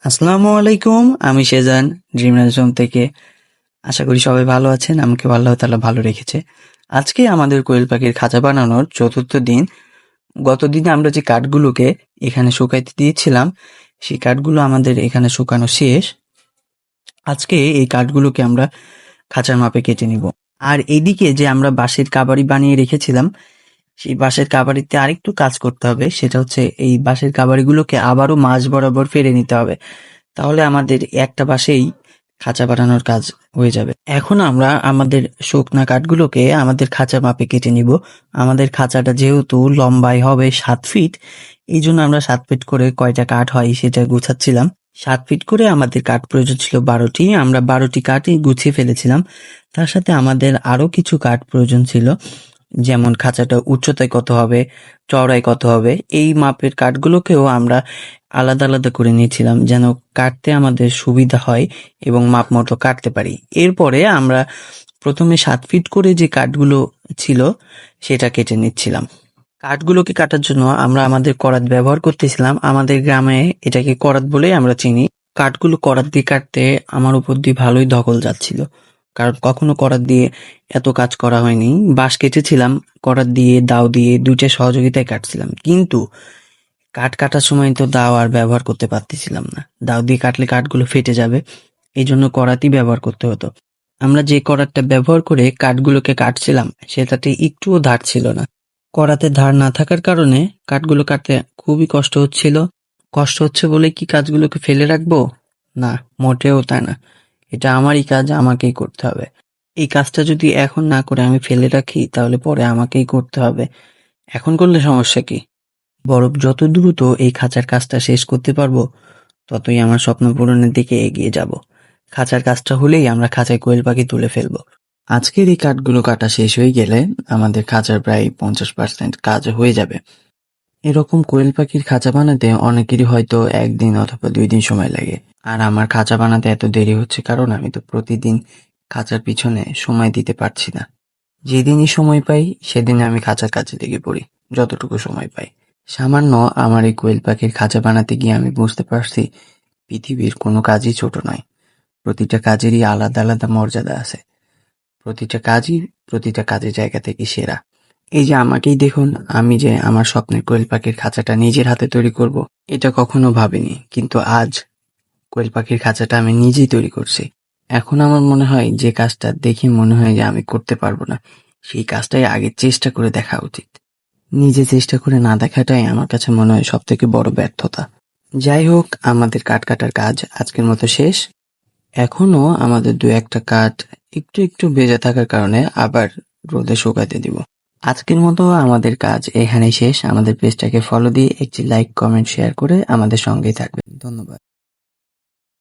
আসসালামু আলাইকুম। আমি সেজান ড্রিমলান্ড জোন থেকে। আশা করি সবাই ভালো আছেন। আমাকে আল্লাহ তাআলা ভালো রেখেছে। আজকে আমাদের কোয়েল পাখির খাঁচা বানানোর চতুর্থ দিন। গতদিন আমরা যে কাঠগুলোকে এখানে শুকাইতে দিয়েছিলাম, সেই কাঠগুলো আমাদের এখানে শুকানো শেষ। আজকে এই কাঠগুলোকে আমরা খাঁচার মাপে কেটে নিব। আর এদিকে যে আমরা বাঁশের কাবাড়ি বানিয়ে রেখেছিলাম, সেই বাঁশের কাবাড়িতে আরেকটু কাজ করতে হবে। সেটা হচ্ছে এই বাঁশের কাবাড়িগুলোকে আবারও মাঝ বরাবর ফেলে নিতে হবে। তাহলে আমাদের একটা বাঁশেই খাঁচা বানানোর কাজ হয়ে যাবে। এখন আমরা আমাদের শুকনা কাঠগুলোকে আমাদের খাঁচা মাপে কেটে নিব। আমাদের খাঁচাটা যেহেতু লম্বায় হবে 7 ফিট, এই জন্য আমরা 7 ফিট করে কয়টা কাঠ হয় সেটা গুছাচ্ছিলাম। 7 ফিট করে আমাদের কাঠ প্রয়োজন ছিল 12টি। আমরা 12টি কাঠই গুছিয়ে ফেলেছিলাম। তার সাথে আমাদের আরো কিছু কাঠ প্রয়োজন ছিল, যেমন খাঁচাটা উচ্চতায় কত হবে, চওড়ায় কত হবে, এই মাপের কাঠগুলোকেও আমরা আলাদা আলাদা করে নিয়েছিলাম, যেন কাটতে আমাদের সুবিধা হয় এবং মাপ মতো কাটতে পারি। এরপরে আমরা প্রথমে 7 ফিট করে যে কাঠগুলো ছিল সেটা কেটে নিচ্ছিলাম। কাঠগুলোকে কাটার জন্য আমরা আমাদের করাত ব্যবহার করতেছিলাম। আমাদের গ্রামে এটাকে করাত বলেই আমরা চিনি। কাঠগুলো করাত দিয়ে কাটতে আমার উপর দিয়ে ভালোই ধকল যাচ্ছিল, কারণ কখনো করাত দিয়ে এত কাজ করা হয়নি। বাঁশ কেটেছিলাম, করাত দিয়ে দাও দিয়ে দুইটা সহযোগিতায় কাটছিলাম, কিন্তু কাঠ কাটার সময় তো দাও আর ব্যবহার করতে পারতেছিলাম না। দাও দিয়ে কাটলে কাঠগুলো ফেটে যাবে, এই জন্য করাতই ব্যবহার করতে হতো। আমরা যে করাতটা ব্যবহার করে কাঠগুলোকে কাটছিলাম সেটাতে একটুও ধার ছিল না। করাতে ধার না থাকার কারণে কাঠগুলো কাটতে খুবই কষ্ট হচ্ছিল। কষ্ট হচ্ছে বলে কি কাজগুলোকে ফেলে রাখবো? না, মোটেও তাই না। এটা আমারই কাজ, আমাকেই করতে হবে। এই কাজটা যদি এখন না করে আমি ফেলে রাখি, তাহলে পরে আমাকেই করতে হবে। এখন করলে সমস্যা কি? বরং যত দ্রুত এই খাঁচার কাজটা শেষ করতে পারবো, ততই আমার স্বপ্ন পূরণের দিকে এগিয়ে যাব। খাঁচার কাজটা হলেই আমরা খাঁচায় কোয়েল পাখি তুলে ফেলবো। আজকের এই কাঠগুলো কাটা শেষ হয়ে গেলে আমাদের খাঁচার প্রায় 50% কাজ হয়ে যাবে। এরকম কোয়েল পাখির খাঁচা বানাতে অনেকেরই হয়তো 1 দিন অথবা 2 দিন সময় লাগে। আর আমার খাঁচা বানাতে এত দেরি হচ্ছে কারণ আমি তো প্রতিদিন খাঁচার পিছনে সময় দিতে পারছি না। যেদিনই সময় পাই সেদিন আমি খাঁচার কাজে লেগে পড়ি, যতটুকু সময় পাই। সামান্য আমার এই কোয়েল পাখির খাঁচা বানাতে গিয়ে আমি বুঝতে পারছি পৃথিবীর কোনো কাজই ছোট নয়। প্রতিটা কাজেরই আলাদা আলাদা মর্যাদা আছে। প্রতিটা কাজের জায়গা থেকে সেরা। এই যে আমাকেই দেখুন, আমি যে আমার স্বপ্নের কোয়েল পাখির খাঁচাটা নিজের হাতে তৈরি করব, এটা কখনো ভাবিনি, কিন্তু আজ কোয়েল পাখির খাঁচাটা আমি নিজেই তৈরি করছি। এখন আমার মনে হয় যে কাজটা দেখে মনে হয় যে আমি করতে পারবো না, সেই কাজটাই আগে চেষ্টা করে দেখা উচিত। নিজে চেষ্টা করে না দেখাটাই আমার কাছে মনে হয় সব থেকে বড় ব্যর্থতা। যাই হোক, আমাদের কাঠ কাটার কাজ আজকের মতো শেষ। এখনো আমাদের 2-1টা কাঠ একটু একটু ভেজা থাকার কারণে আবার রোদে শুকাতে দিব। আজকের মতো আমাদের কাজ এখানেই শেষ। আমাদের পেজটাকে ফলো দিয়ে একটি লাইক, কমেন্ট, শেয়ার করে আমাদের সঙ্গেই থাকবেন। ধন্যবাদ।